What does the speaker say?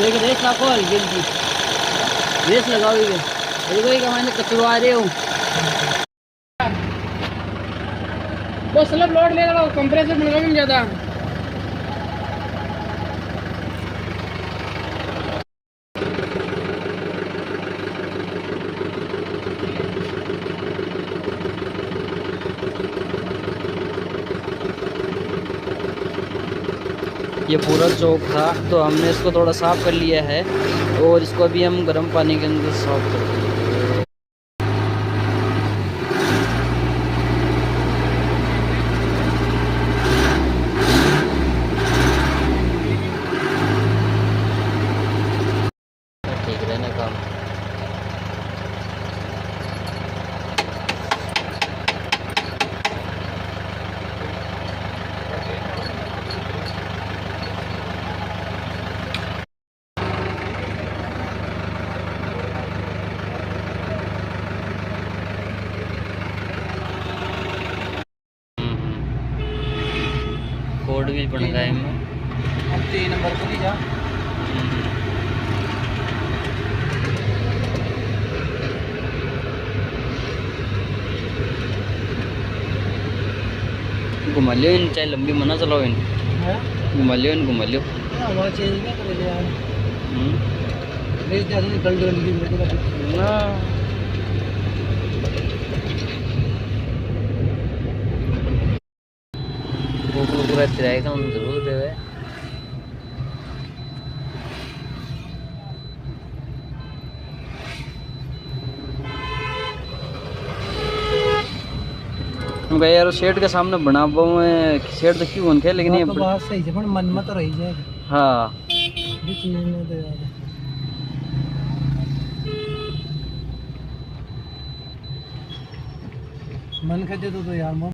एक रेस लाखों हल्की हल्की रेस लगाओ ये कोई कमाने कचरवा रहे हो वो स्लैब लोड ले लो कंप्रेसर बनवा में ज्यादा ये पूरा चौक था तो हमने इसको थोड़ा साफ कर लिया है और इसको अभी हम गर्म पानी के अंदर साफ कर देंगे। ठीक रहने का कोड भी बन गया है अब 3 नंबर को नहीं जा घुमा लियो इन चाहे लंबी मना चलाओ इन घुमा लियो इन घुमा लियो हवा चेंज नहीं कर लिया रेस ज्यादा निकल रही है ना वो पूरा तिराएगा हम जरूर देवे भाई यार शेड के सामने बना हुआ शेड तो क्यों उनके लेकिन ये बात सही है पर मन में तो रही जाएगा हाँ ये चीज नहीं तो यार मन कहते तो यार